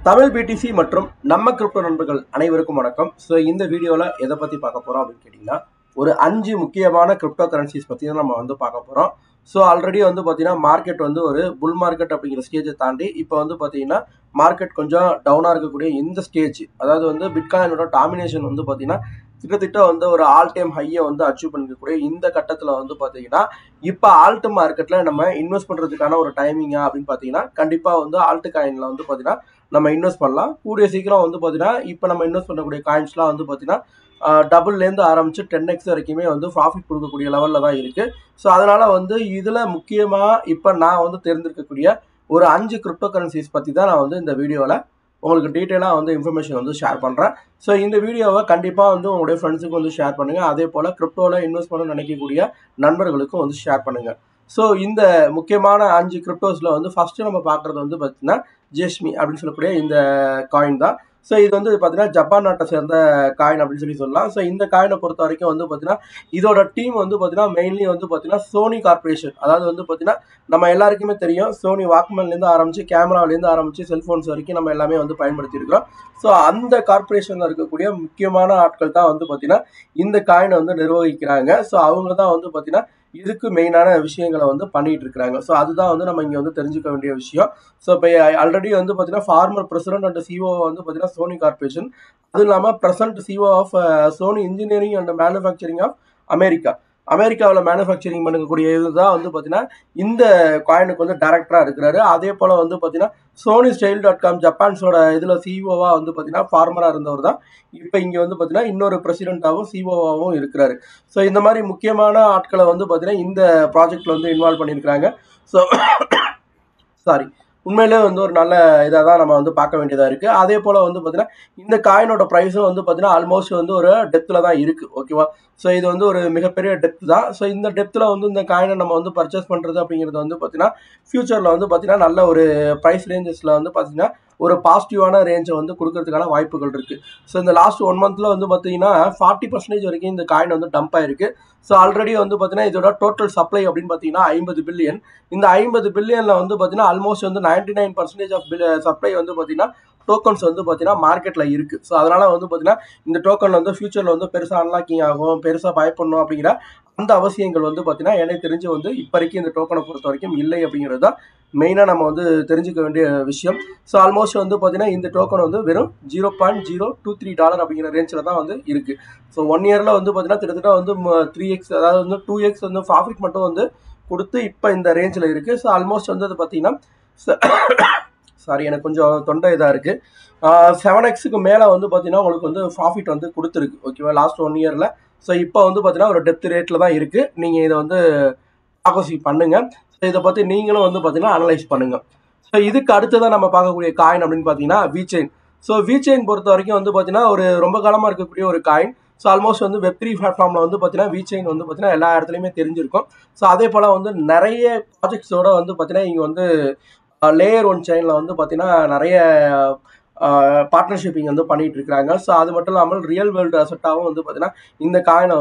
Tamil BDC மற்றும் நம்ம crypto நண்பர்கள் அனைவருக்கும் வணக்கம். ஸோ இந்த வீடியோவில் எதை பற்றி பார்க்க போகிறோம் அப்படின்னு கேட்டிங்கன்னா, ஒரு 5 முக்கியமான கிரிப்டோ கரன்சிஸ் பற்றி தான் நம்ம பார்க்க போகிறோம். ஸோ ஆல்ரெடி பார்த்தீங்கன்னா மார்க்கெட் ஒரு புல் மார்க்கெட் அப்படிங்கிற ஸ்டேஜை தாண்டி இப்போ பார்த்தீங்கன்னா மார்க்கெட் கொஞ்சம் டவுனாக இருக்கக்கூடிய இந்த ஸ்டேஜ், அதாவது பிட்காயினோட டாமினேஷன் பார்த்தீங்கன்னா கிட்டத்தட்ட ஒரு ஆல் டைம் ஹையை அச்சீவ் பண்ணிக்கக்கூடிய இந்த கட்டத்தில் பார்த்தீங்கன்னா இப்போ ஆல்ட் மார்க்கெட்டில் நம்ம இன்வெஸ்ட் பண்ணுறதுக்கான ஒரு டைமிங்கா அப்படின்னு பார்த்தீங்கன்னா கண்டிப்பாக ஆல்ட் காயினில் பார்த்தீங்கன்னா நம்ம இன்வெஸ்ட் பண்ணலாம். கூடிய சீக்கிரம் பார்த்தீங்கன்னா இப்போ நம்ம இன்வெஸ்ட் பண்ணக்கூடிய காயின்ஸ்லாம் பார்த்தீங்கன்னா டபுள்லேருந்து ஆரம்பித்து 10x வரைக்குமே ப்ராஃபிட் கொடுக்கக்கூடிய லெவலில் தான் இருக்குது. ஸோ அதனால் இதில் முக்கியமாக இப்போ நான் தேர்ந்தெடுக்கக்கூடிய ஒரு 5 கிரிப்டோ கரன்சிஸ் பற்றி தான் நான் இந்த வீடியோவில் உங்களுக்கு டீட்டெயிலாக இன்ஃபர்மேஷன் ஷேர் பண்ணுறேன். ஸோ இந்த வீடியோவை கண்டிப்பாக உங்களுடைய ஃப்ரெண்ட்ஸுக்கு ஷேர் பண்ணுங்கள். அதே போல் கிரிப்டோவில் இன்வெஸ்ட் பண்ண நினைக்கக்கூடிய நண்பர்களுக்கும் ஷேர் பண்ணுங்கள். ஸோ இந்த முக்கியமான 5 கிரிப்டோஸில் ஃபஸ்ட்டு நம்ம பார்க்குறது பார்த்தீங்கன்னா ஜெஸ்மி அப்படின்னு சொல்லக்கூடிய இந்த காயின் தான். ஸோ இது பார்த்தீங்கன்னா ஜப்பான் நாட்டை சேர்ந்த காயின் அப்படின்னு சொல்லலாம். ஸோ இந்த காயினை பொறுத்த வரைக்கும் பார்த்தீங்கன்னா இதோட டீம் பார்த்தீங்கன்னா மெயின்லி பார்த்தீங்கன்னா சோனி கார்பரேஷன், அதாவது பார்த்தீங்கன்னா நம்ம எல்லாருக்குமே தெரியும் சோனி வாக்மேன்லேருந்து ஆரம்பித்து கேமராவிலேருந்து ஆரம்பித்து செல்ஃபோன்ஸ் வரைக்கும் நம்ம எல்லாமே பயன்படுத்தி இருக்கிறோம். ஸோ அந்த கார்பரேஷனில் இருக்கக்கூடிய முக்கியமான ஆட்கள் தான் பார்த்தீங்கன்னா இந்த காயினை நிர்வகிக்கிறாங்க. ஸோ அவங்க தான் பார்த்தீங்கன்னா இதுக்கு மெயினான விஷயங்களை பண்ணிட்டு இருக்கிறாங்க. ஸோ அதுதான் நம்ம இங்கே தெரிஞ்சுக்க வேண்டிய விஷயம். ஸோ இப்போ ஆல்ரெடி பார்த்தீங்கன்னா ஃபார்மர் பிரசிடென்ட் அண்ட் சிஓ பார்த்தீங்கன்னா சோனி கார்பரேஷன், அதுவும் இல்லாமல் present CEO of Sony engineering and manufacturing of அமெரிக்காவில் மேனுஃபேக்சரிங் பண்ணக்கூடிய இதுதான் பார்த்தீங்கன்னா இந்த காயினுக்கு டைரக்டராக இருக்கிறாரு. அதே போல் பார்த்தீங்கன்னா சோனி ஸ்டைல்.com ஜப்பான்ஸோட இதில் சிஓவாக பார்த்தீங்கன்னா ஃபார்மராக இருந்தவர் தான் இப்போ இங்கே பார்த்தீங்கன்னா இன்னொரு பிரசிடென்ட்டாகவும் சிஓவாகவும் இருக்கிறாரு. ஸோ இந்த மாதிரி முக்கியமான ஆட்களை பார்த்தீங்கன்னா இந்த ப்ராஜெக்டில் இன்வால்வ் பண்ணியிருக்கிறாங்க. ஸோ உண்மையிலே ஒரு நல்ல இதாக தான் நம்ம பார்க்க வேண்டியதாக இருக்குது. அதே போல் பார்த்தீங்கன்னா இந்த காயினோட ப்ரைஸும் பார்த்தீங்கன்னா ஆல்மோஸ்ட் ஒரு டெப்த்தில் தான் இருக்குது. ஓகேவா? ஸோ இது ஒரு மிகப்பெரிய டெப்த் தான். ஸோ இந்த டெப்த்தில் இந்த காயினை நம்ம பர்ச்சேஸ் பண்ணுறது அப்படிங்கிறது பார்த்தீங்கன்னா ஃபியூச்சரில் பார்த்தீங்கன்னா நல்ல ஒரு ப்ரைஸ் ரேஞ்சஸில் பார்த்தீங்கன்னா ஒரு பாசிட்டிவான ரேஞ்சை கொடுக்கறதுக்கான வாய்ப்புகள் இருக்குது. ஸோ இந்த லாஸ்ட் 1 மந்த்தில் பார்த்தீங்கன்னா 40% வரைக்கும் இந்த காயின் டம்ப் ஆயிருக்கு. ஸோ ஆல்ரெடி பார்த்தீங்கன்னா இதோட டோட்டல் சப்ளை அப்படின்னு பார்த்தீங்கன்னா 50 பில்லியன். இந்த 50 பில்லியனில் பார்த்தீங்கன்னா ஆல்மோஸ்ட் 99% ஆஃப் சப்ளை பார்த்தீங்கன்னா டோக்கன்ஸ் பார்த்தீங்கன்னா மார்க்கெட்டில் இருக்குது. ஸோ அதனால் பார்த்தீங்கன்னா இந்த டோக்கன் ஃபியூச்சரில் பெருசாக அன்லாக்கிங் ஆகும், பெருசாக பயப்படணும் அப்படிங்கிற அந்த அவசியங்கள் பார்த்தீங்கன்னா எனக்கு தெரிஞ்சு இப்போ வரைக்கும் இந்த டோக்கனை பொறுத்த வரைக்கும் இல்லை அப்படிங்கிறது தான் மெயினாக நம்ம தெரிஞ்சுக்க வேண்டிய விஷயம். ஸோ ஆல்மோஸ்ட் பார்த்தீங்கன்னா இந்த டோக்கன் வெறும் $0.023 அப்படிங்கிற ரேஞ்சில் தான் இருக்குது. ஸோ 1 இயரில் பார்த்தீங்கன்னா கிட்டத்தட்ட 3x, அதாவது 2x ப்ராஃபிட் மட்டும் கொடுத்து இப்போ இந்த ரேஞ்சில் இருக்குது. ஸோ ஆல்மோஸ்ட் அது பார்த்தீங்கன்னா எனக்கு கொஞ்சம் தொண்டை இதாக இருக்குது. 7xக்கு மேலே பார்த்தீங்கன்னா உங்களுக்கு ப்ராஃபிட் கொடுத்துருக்கு. ஓகேவா? லாஸ்ட் 1 இயரில். ஸோ இப்போ பார்த்தீங்கன்னா ஒரு டெப்த் ரேட்டில் தான் இருக்குது. நீங்கள் இதை ஆகோசி பண்ணுங்கள். ஸோ இதை பற்றி நீங்களும் பார்த்தீங்கன்னா அனலைஸ் பண்ணுங்கள். ஸோ இதுக்கு அடுத்ததான் நம்ம பார்க்கக்கூடிய காயின் அப்படின்னு பார்த்தீங்கன்னா விசெயின். ஸோ விசெயின் பொறுத்த வரைக்கும் பார்த்தீங்கன்னா ஒரு ரொம்ப காலமாக இருக்கக்கூடிய ஒரு காயின். ஸோ ஆல்மோஸ்ட் Web3 பிளாட்ஃபார்மில் பார்த்தீங்கன்னா விசெயின் பார்த்தீங்கன்னா எல்லா இடத்துலையுமே தெரிஞ்சிருக்கும். ஸோ அதே போல் நிறைய ப்ராஜெக்ட்ஸோட பார்த்தீங்கன்னா இங்கே லேயர் 1 செயினில் பார்த்தீங்கன்னா நிறைய பார்ட்னர்ஷிப் இங்கே பண்ணிகிட்டு இருக்கிறாங்க. ஸோ அது மட்டும் இல்லாமல் ரியல் வேர்ல்டு அசட்டாகவும் பார்த்தீங்கன்னா இந்த காயினை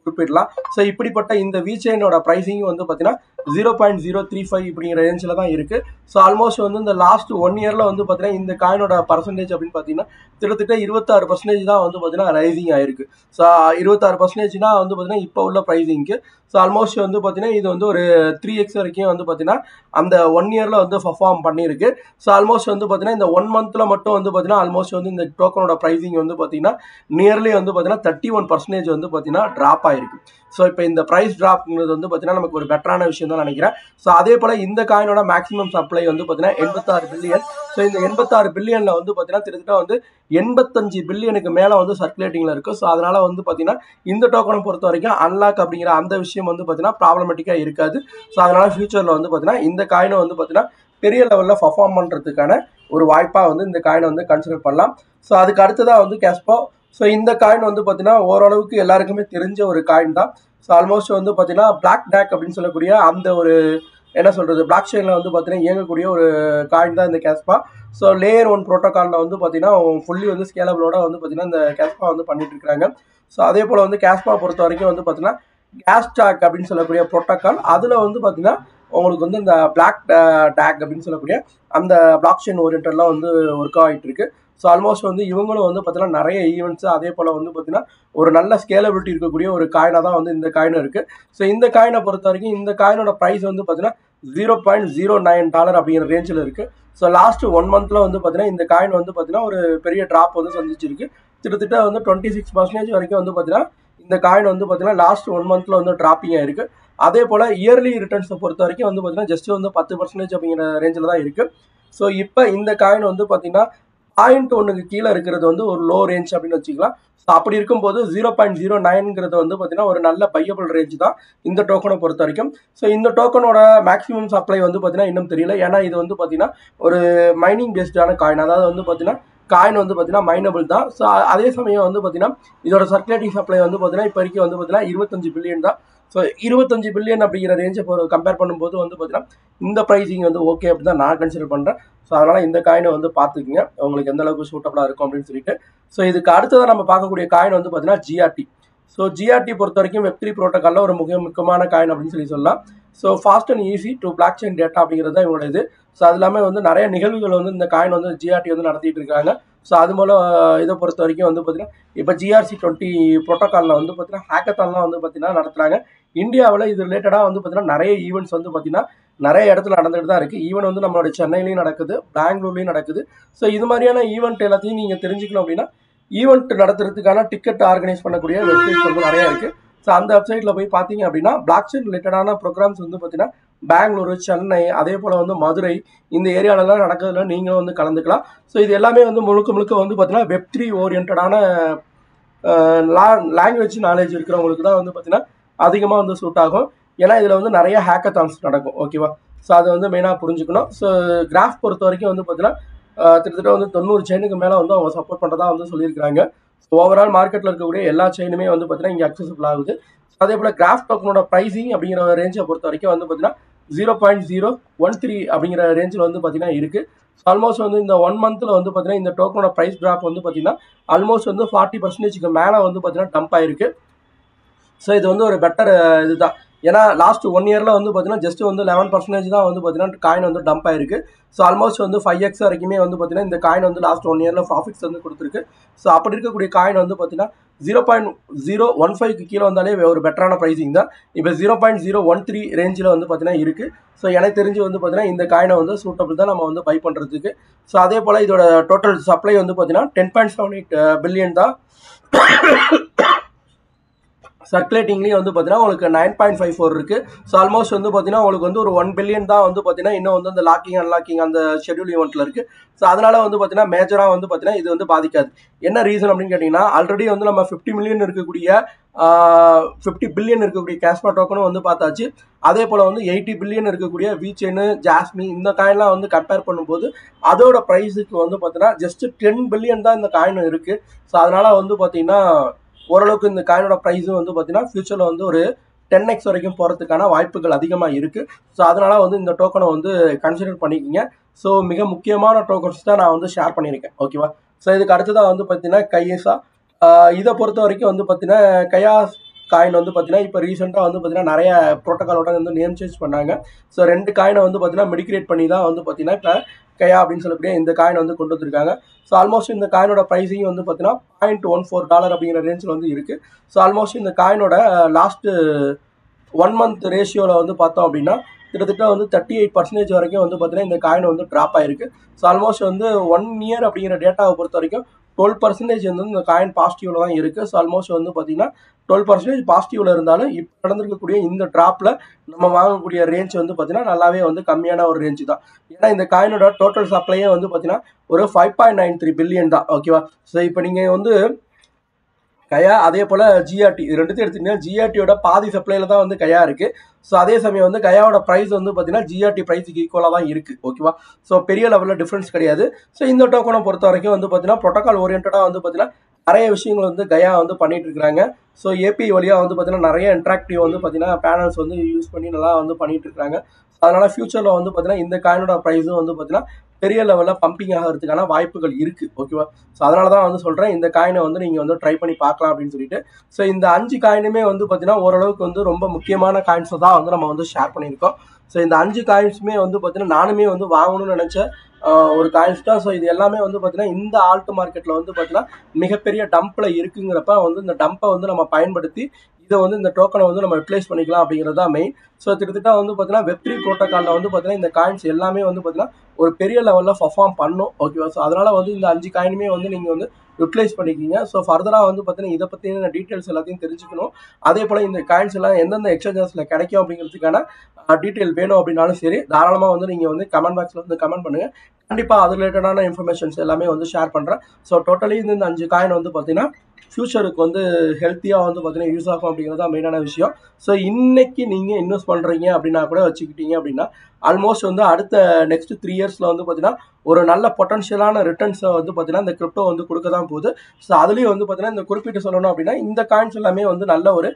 குறிப்பிடலாம். ஸோ இப்படிப்பட்ட இந்த விசெயினோட ப்ரைஸிங் பார்த்தீங்கன்னா 0.035 இப்படிங்கிற ரேஞ்சில் தான் இருக்குது. ஸோ ஆல்மோஸ்ட் இந்த லாஸ்ட் 1 இயரில் பார்த்தீங்கன்னா இந்த காயினோட பர்சன்டேஜ் அப்படின்னு பார்த்தீங்கன்னா கிட்டத்தட்ட 26% தான் பார்த்தீங்கன்னா ரைசிங் ஆயிருக்கு. ஸோ 26%னா பார்த்தீங்கன்னா இப்போ உள்ள ப்ரைஸிங்க்கு. ஸோ ஆல்மோஸ்ட் பார்த்தீங்கன்னா இது ஒரு 3x வரைக்கும் பார்த்தீங்கன்னா அந்த 1 இயரில் பர்ஃபார்ம் பண்ணியிருக்கு. ஸோ ஆல்மோஸ்ட் பார்த்தீங்கன்னா இந்த 1 மந்த்தில் மட்டும் பார்த்தீங்கன்னா ஆல்மோஸ்ட் இந்த டோக்கனோட ப்ரைஸிங் பார்த்தீங்கன்னா நியர்லி பார்த்தீங்கன்னா 31% பார்த்தீங்கன்னா ட்ராப் ஆயிருக்கு. ஸோ இப்போ இந்த ப்ரைஸ் ட்ராப்ங்கிறது பார்த்தீங்கன்னா நமக்கு ஒரு பெட்டரான விஷயம் தான் நினைக்கிறேன். ஸோ அதே போல் இந்த காயினோட மேக்ஸிமம் சப்ளை பார்த்தீங்கன்னா 86 பில்லியன். ஸோ இந்த 86 பில்லியனில் பார்த்தீங்கன்னா கிட்டத்தட்ட 85 பில்லியனுக்கு மேலே சர்க்குலேட்டிங்கில் இருக்குது. ஸோ அதனால் பார்த்தீங்கன்னா இந்த டோக்கனை பொறுத்த வரைக்கும் அன்லாக் அப்படிங்கிற அந்த விஷயம் பார்த்தீங்கன்னா ப்ராப்ளமேட்டிக்காக இருக்காது. ஸோ அதனால் ஃபியூச்சரில் பார்த்தீங்கன்னா இந்த காயினை பார்த்தீங்கன்னா பெரிய லெவலில் பர்ஃபார்ம் பண்ணுறதுக்கான ஒரு வாய்ப்பாக இந்த காயினை கன்சிடர் பண்ணலாம். ஸோ அதுக்கு அடுத்ததாக கேஸ்போ. ஸோ இந்த காயின் பார்த்தீங்கன்னா ஓரளவுக்கு எல்லாருக்குமே தெரிஞ்ச ஒரு காயின் தான். ஸோ ஆல்மோஸ்ட் பார்த்தீங்கன்னா பிளாக் டேக் அப்படின்னு சொல்லக்கூடிய அந்த ஒரு என்ன சொல்கிறது பிளாக் செயினில் பார்த்தீங்கன்னா இயங்கக்கூடிய ஒரு காயின் தான் இந்த கேஸ்பா. ஸோ லேயர் 1 ப்ரோட்டோக்காலில் பார்த்தீங்கன்னா ஃபுல்லி ஸ்கேலபிளோட பார்த்தீங்கன்னா இந்த கேஸ்பா பண்ணிட்டு இருக்கிறாங்க. ஸோ அதே போல் கேஸ்பா பொறுத்த வரைக்கும் பார்த்தீங்கன்னா கேஸ் ஸ்டாக் அப்படின்னு சொல்லக்கூடிய ப்ரோட்டோக்கால் அதில் பார்த்தீங்கன்னா உங்களுக்கு வந்து இந்த பிளாக் டேக் அப்படின்னு சொல்லக்கூடிய அந்த பிளாக் செயின் ஓரியன்டெல்லாம் வந்து ஒர்க் ஆகிட்டு இருக்கு. ஸோ ஆல்மோஸ்ட் வந்து இவங்களும் வந்து பார்த்தீங்கன்னா நிறைய ஈவெண்ட்ஸ் அதே போல் வந்து பார்த்தீங்கன்னா ஒரு நல்ல ஸ்கேலபிலிட்டி இருக்கக்கூடிய ஒரு காயினாக தான் வந்து இந்த காயின் இருக்குது. ஸோ இந்த காயினை பொறுத்த வரைக்கும் இந்த காயினோட ப்ரைஸ் வந்து பார்த்தீங்கன்னா $0.09 அப்படிங்கிற ரேஞ்சில் இருக்குது. ஸோ லாஸ்ட் 1 மந்த்தில் வந்து பார்த்தீங்கன்னா இந்த காயின் வந்து பார்த்தீங்கன்னா ஒரு பெரிய ட்ராப் வந்து சந்திச்சிருக்கு. கிட்டத்தட்ட வந்து 26% வரைக்கும் வந்து பார்த்தீங்கன்னா இந்த காயின் வந்து பார்த்தீங்கன்னா லாஸ்ட் 1 மந்த்தில் வந்து ட்ராப்பிங்காக இருக்குது. அதே போல் இயர்லி ரிட்டர்ன்ஸை பொறுத்த வரைக்கும் வந்து பார்த்தீங்கன்னா ஜஸ்ட் வந்து 10% அப்படிங்கிற ரேஞ்சில் தான் இருக்குது. ஸோ இப்போ இந்த காயின் வந்து பார்த்தீங்கன்னா 0.1க்கு கீழே இருக்கிறது வந்து ஒரு லோ ரேஞ்ச் அப்படின்னு வச்சுக்கலாம். ஸோ அப்படி இருக்கும்போது 0.09ங்கிறது வந்து பார்த்தீங்கன்னா ஒரு நல்ல பையபிள் ரேஞ்ச் தான் இந்த டோக்கனை பொறுத்த வரைக்கும். ஸோ இந்த டோக்கனோட மேக்ஸிமம் சப்ளை வந்து பார்த்தீங்கன்னா இன்னும் தெரியல. ஏன்னா இது வந்து பார்த்தீங்கன்னா ஒரு மைனிங் பேஸ்டான காயின். அதாவது வந்து பார்த்தீங்கன்னா காயின் வந்து பார்த்தீங்கன்னா மைனபிள் தான். ஸோ அதே சமயம் வந்து பார்த்தீங்கன்னா இதோட சர்க்குலேட்டிங் சப்ளை வந்து பார்த்தீங்கன்னா இப்போ வரைக்கும் வந்து பார்த்தீங்கன்னா 25 பில்லியன் தான். ஸோ 25 பில்லியன் அப்படிங்கிற ரேஞ்சை கம்பேர் பண்ணும்போது வந்து பார்த்தீங்கன்னா இந்த ப்ரைஸிங் வந்து ஓகே அப்படின்னு தான் நான் கன்சிடர் பண்ணுறேன். ஸோ அதனால் இந்த காயினை வந்து பார்த்துக்குங்க, உங்களுக்கு எந்த அளவுக்கு சூட்டபுளாக இருக்கும் அப்படின்னு சொல்லிட்டு. ஸோ இதுக்கு அடுத்ததான் நம்ம பார்க்கக்கூடிய காயின் வந்து பார்த்தீங்கன்னா GRT. ஸோ GRT பொறுத்த வரைக்கும் Web3 ப்ரோட்டோக்காலில் ஒரு முக்கியமான காயின் அப்படின்னு சொல்லலாம். So fast and easy to block chain data அப்படிங்கிறது தான் இவங்களோட இது. ஸோ அது இல்லாமல் வந்து நிறைய நிகழ்வுகள் வந்து இந்த காயின் வந்து GRT வந்து நடத்திட்டு இருக்காங்க. ஸோ அது மூலம் இதை பொறுத்த வரைக்கும் வந்து பார்த்தீங்கன்னா இப்போ GRC20 ப்ரோட்டோக்காலில் வந்து பார்த்தீங்கன்னா ஹேக்கத்தான்லாம் வந்து பார்த்தீங்கன்னா நடத்துகிறாங்க. இந்தியாவில் இது ரிலேட்டடாக வந்து பார்த்தீங்கன்னா நிறைய ஈவெண்ட்ஸ் வந்து பார்த்தீங்கன்னா நிறைய இடத்துல நடந்துகிட்டு தான் இருக்குது. ஈவெண்ட் வந்து நம்மளோட சென்னையிலையும் நடக்குது, பெங்களூர்லேயும் நடக்குது. ஸோ இது மாதிரியான ஈவெண்ட் எல்லாத்தையும் நீங்கள் தெரிஞ்சுக்கணும் அப்படின்னா ஈவெண்ட் நடத்துறதுக்கான டிக்கெட் ஆர்கனைஸ் பண்ணக்கூடிய வெப்சைட்ஸ் வந்து நிறையா இருக்குது. ஸோ அந்த வெப்சைட்டில் போய் பார்த்தீங்க அப்படின்னா பிளாக் செயின் ரிலேட்டடான ப்ரோக்ராம்ஸ் வந்து பார்த்தீங்கன்னா பெங்களூரு, சென்னை, அதே போல் வந்து மதுரை இந்த ஏரியாலலாம் நடக்கிறதுல நீங்களும் வந்து கலந்துக்கலாம். ஸோ இது எல்லாமே வந்து முழுக்க வந்து பார்த்தீங்கன்னா Web3 ஓரியன்டான லாங்குவேஜ் நாலேஜ் இருக்கிறவங்களுக்கு தான் வந்து பார்த்தீங்கன்னா அதிகமாக வந்து சூட் ஆகும். ஏன்னா இதில் வந்து நிறைய ஹேக்கத்தான்ஸ் நடக்கும். ஓகேவா? ஸோ அதை வந்து மெயினாக புரிஞ்சுக்கணும். ஸோ கிராஃப் பொறுத்த வரைக்கும் வந்து பார்த்தீங்கன்னா கிட்டத்தட்ட வந்து 90 செயினுக்கு மேலே வந்து அவங்க சப்போர்ட் பண்ணுறதா வந்து சொல்லியிருக்கிறாங்க. ஸோ ஓவரால் மார்க்கெட்டில் இருக்கக்கூடிய எல்லா செயினுமே வந்து பார்த்தீங்கன்னா இங்கே அக்சசிபிள் ஆகுது. அதே போல் கிராஃப் டோக்கனோட ப்ரைஸிங் அப்படிங்கிற ரேஞ்சை பொறுத்த வரைக்கும் வந்து பார்த்தீங்கன்னா 0.013 அப்படிங்கிற ரேஞ்சில் வந்து பார்த்தீங்கன்னா இருக்குது. ஆல்மோஸ்ட் வந்து இந்த 1 மந்த்தில் வந்து பார்த்தீங்கன்னா இந்த டோக்கனோட ப்ரைஸ் ட்ராப் வந்து பார்த்தீங்கன்னா ஆல்மோஸ்ட் வந்து 40%க்கு மேலே வந்து பார்த்தீங்கன்னா டம்ப் ஆயிருக்கு. ஸோ இது வந்து ஒரு பெட்டர் இதுதான். ஏன்னா லாஸ்ட் 1 இயரில் வந்து பார்த்தீங்கன்னா ஜஸ்ட் வந்து 11% தான் வந்து பார்த்தீங்கன்னா காயின் வந்து டம்ப் ஆயிருக்கு. ஸோ ஆல்மோஸ்ட் வந்து 5x வரைக்குமே வந்து பார்த்தீங்கன்னா இந்த காயின் வந்து லாஸ்ட் 1 இயரில் ப்ராஃபிட்ஸ் வந்து கொடுத்துருக்கு. ஸோ அப்படி இருக்கக்கூடிய காயின் வந்து பார்த்தீங்கன்னா 0.015க்கு கீழே வந்தாலே ஒரு பெட்டரான ப்ரைஸிங் தான். இப்போ 0.013 ரேஞ்சில் வந்து பார்த்தீங்கன்னா இருக்குது. ஸோ எனக்கு தெரிஞ்சு வந்து பார்த்தீங்கன்னா இந்த காயினை வந்து சூட்டபிள் தான் நம்ம வந்து பை பண்ணுறதுக்கு. ஸோ அதே போல் இதோட டோட்டல் சப்ளை வந்து பார்த்தீங்கன்னா 10.78 பில்லியன் தான். சர்க்குலேட்டிங்லேயும் வந்து பார்த்தீங்கன்னா உங்களுக்கு 9.54 இருக்குது. ஸோ ஆல்மோஸ்ட் வந்து பார்த்தீங்கன்னா உங்களுக்கு வந்து ஒரு 1 பில்லியன் தான் வந்து பார்த்தீங்கன்னா இன்னும் வந்து அந்த லாக்கிங் அன்லாக்கிங் அந்த ஷெட்யூல் ஈவெண்ட்டில் இருக்குது. ஸோ அதனால் வந்து பார்த்தீங்கன்னா மேஜராக வந்து பார்த்தீங்கன்னா இது வந்து பாதிக்காது. என்ன ரீசன் அப்படின்னு கேட்டிங்கன்னா ஆல்ரெடி வந்து நம்ம 50 பில்லியன் இருக்கக்கூடிய கேஷ்பா டோக்கனும் வந்து பார்த்தாச்சு. அதே போல் வந்து 80 பில்லியன் இருக்கக்கூடிய வீச்செயின், ஜாஸ்மி இந்த காயின்லாம் வந்து கம்பேர் பண்ணும்போது அதோட ப்ரைஸுக்கு வந்து பார்த்தீங்கன்னா ஜஸ்ட் 10 பில்லியன் தான் இந்த காயின் இருக்குது. ஸோ அதனால் வந்து பார்த்தீங்கன்னா ஓரளவுக்கு இந்த காயினோட ப்ரைஸும் வந்து பார்த்தீங்கன்னா ஃபியூச்சரில் வந்து ஒரு 10x வரைக்கும் போகிறதுக்கான வாய்ப்புகள் அதிகமாக இருக்குது. ஸோ அதனால் வந்து இந்த டோக்கனை வந்து கன்சிடர் பண்ணிக்கிங்க. ஸோ மிக முக்கியமான டோக்கன்ஸ் தான் நான் வந்து ஷேர் பண்ணியிருக்கேன். ஓகேவா? ஸோ இதுக்கு அடுத்ததாக வந்து பார்த்தீங்கன்னா கையேசா. இதை பொறுத்த வரைக்கும் வந்து பார்த்தீங்கன்னா கையாஸ் காயின் வந்து பார்த்தீங்கன்னா இப்போ ரீசெண்டாக வந்து பார்த்தீங்கன்னா நிறைய ப்ரோட்டோக்காலோட வந்து நேம் சேஞ்ச் பண்ணாங்க. ஸோ 2 காயினை வந்து பார்த்தீங்கன்னா மெடிக்ரேட் பண்ணி தான் வந்து பார்த்தீங்கன்னா இப்போ கையா அப்படின்னு சொல்லக்கூடிய இந்த காயின் வந்து கொண்டு வந்திருக்காங்க. ஸோ ஆல்மோஸ்ட் இந்த காயினோட ப்ரைஸிங் வந்து பார்த்தீங்கன்னா $0.14 அப்படிங்கிற ரேஞ்சில் வந்து இருக்குது. ஸோ ஆல்மோஸ்ட் இந்த காயினோட லாஸ்ட்டு 1 மந்த் ரேஷியோவில் வந்து பார்த்தோம் அப்படின்னா கிட்டத்தட்ட வந்து 38% வரைக்கும் வந்து பார்த்தீங்கன்னா இந்த காயின் வந்து ட்ராப் ஆயிருக்கு. ஸோ ஆல்மோஸ்ட் வந்து 1 இயர் அப்படிங்கிற டேட்டாவை பொறுத்த வரைக்கும் 12% வந்து இந்த காயின் பாசிட்டிவ்ல தான் இருக்குது. ஸோ ஆல்மோஸ்ட் வந்து பார்த்தீங்கன்னா 12% பாசிட்டிவ்ல இருந்தாலும் இப்போ நடந்திருக்கக்கூடிய இந்த ட்ராப்பில் நம்ம வாங்கக்கூடிய ரேஞ்ச் வந்து பார்த்தீங்கன்னா நல்லாவே வந்து கம்மியான ஒரு ரேஞ்சு தான். ஏன்னா இந்த காயினோட டோட்டல் சப்ளையே வந்து பார்த்தீங்கன்னா ஒரு 5.93 பில்லியன் தான். ஓகேவா? ஸோ இப்போ நீங்கள் வந்து கையா அதே போல் GRT இது ரெண்டுத்தையும் எடுத்துக்கிட்டீங்கன்னா GRTயோட பாதி சப்ளைல தான் வந்து கையா இருக்குது. ஸோ அதே சமயம் வந்து கையாவோட ப்ரைஸ் வந்து பார்த்தீங்கன்னா GRT ப்ரைஸுக்கு ஈக்குவலாக தான் இருக்குது. ஓகேவா? ஸோ பெரிய லெவலில் டிஃப்ரென்ஸ் கிடையாது. ஸோ இந்த டோக்கனை பொறுத்த வரைக்கும் வந்து பார்த்தீங்கன்னா ப்ரோட்டோக்கால் ஓரியன்டாக வந்து பார்த்தீங்கன்னா நிறைய விஷயங்கள் வந்து கையா வந்து பண்ணிட்டு இருக்காங்க. ஸோ API வழியாக வந்து பார்த்தீங்கன்னா நிறைய இன்ட்ராக்டிவ் வந்து பார்த்தீங்கன்னா பேனல்ஸ் வந்து யூஸ் பண்ணி நல்லா வந்து பண்ணிட்டு இருக்காங்க. அதனால் ஃபியூச்சரில் வந்து பார்த்தீங்கன்னா இந்த காயினோட ப்ரைஸும் வந்து பார்த்தீங்கன்னா பெரிய லெவலில் பம்பிங் ஆகிறதுக்கான வாய்ப்புகள் இருக்குது. ஓகேவா? ஸோ அதனால தான் வந்து சொல்கிறேன் இந்த காயினை வந்து நீங்கள் வந்து ட்ரை பண்ணி பார்க்கலாம் அப்படின்னு சொல்லிட்டு. ஸோ இந்த 5 காயினுமே வந்து பார்த்தீங்கன்னா ஓரளவுக்கு வந்து ரொம்ப முக்கியமான காயின்ஸை தான் வந்து நம்ம வந்து ஷேர் பண்ணியிருக்கோம். ஸோ இந்த 5 காயின்ஸுமே வந்து பார்த்தீங்கன்னா நானுமே வந்து வாங்கணும்னு நினச்ச ஒரு காயின்ஸ் தான். ஸோ இது எல்லாமே வந்து பார்த்தீங்கன்னா இந்த ஆல்ட் மார்க்கெட்டில் வந்து பார்த்தீங்கன்னா மிகப்பெரிய டம்பில் இருக்குங்கிறப்ப வந்து இந்த டம்பை வந்து நம்ம பயன்படுத்தி இதை வந்து இந்த டோக்கனை வந்து நம்ம யூட்டிலைஸ் பண்ணிக்கலாம் அப்படிங்கிறது தான் மெயின். ஸோ கிட்டத்தட்ட வந்து பார்த்தீங்கன்னா வெப்3 ப்ரோட்டோக்காலில் வந்து பார்த்தீங்கன்னா இந்த காயின்ஸ் எல்லாமே வந்து பார்த்தீங்கன்னா ஒரு பெரிய லெவலில் பர்ஃபார்ம் பண்ணும். ஓகேவா? ஸோ அதனால் வந்து இந்த 5 காயினுமே வந்து நீங்கள் வந்து யூட்டிலைஸ் பண்ணிக்கிங்க. ஸோ ஃபர்தராக வந்து பார்த்தீங்கன்னா இதை பற்றின டீட்டெயில்ஸ் எல்லாத்தையும் தெரிஞ்சுக்கணும். அதே போல் இந்த காயின்ஸ் எல்லாம் எந்தெந்த எக்ஸ்சேஞ்சஸில் கிடைக்கும் அப்படிங்கிறதுக்கான டீட்டெயில் வேணும் அப்படின்னாலும் சரி, தாராளமாக வந்து நீங்கள் வந்து கமெண்ட் பாக்ஸில் வந்து கமெண்ட் பண்ணுங்கள். கண்டிப்பாக அது ரிலேட்டடான இன்ஃபர்மேஷன்ஸ் எல்லாமே வந்து ஷேர் பண்ணுறேன். ஸோ டோட்டலி இந்த 5 காயின் வந்து பார்த்தீங்கன்னா ஃபியூச்சருக்கு வந்து ஹெல்த்தியாக வந்து பார்த்தீங்கன்னா யூஸ் ஆகும் அப்படிங்கிறது தான் மெயினான விஷயம். ஸோ இன்னைக்கு நீங்கள் இன்வெஸ்ட் பண்ணுறீங்க அப்படின்னா கூட வச்சுக்கிட்டீங்க அப்படின்னா ஆல்மோஸ்ட் வந்து அடுத்த நெக்ஸ்ட் 3 இயர்ஸில் வந்து பார்த்தீங்கன்னா ஒரு நல்ல பொட்டன்ஷியலான ரிட்டர்ன்ஸை வந்து பார்த்தீங்கன்னா இந்த கிரிப்டோ வந்து கொடுக்க தான் போகுது. ஸோ அதுலேயும் வந்து பார்த்தீங்கன்னா இந்த குறிப்பிட்டு சொல்லணும் அப்படின்னா இந்த காயின்ஸ் எல்லாமே வந்து நல்ல ஒரு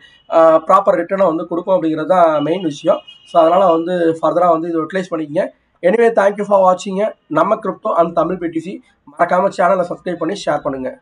ப்ராப்பர் ரிட்டர்னை வந்து கொடுக்கும் அப்படிங்கிறது தான் மெயின் விஷயம். ஸோ அதனால் வந்து ஃபர்தராக வந்து இது யூட்டிலைஸ் பண்ணிக்கங்க. Anyway thank you for வாட்சிங்க. நம்ம கிரிப்டோ அண்ட் தமிழ் பிடிசி மறக்காமல் சேனலை சப்ஸ்கிரைப் பண்ணி ஷேர் பண்ணுங்கள்.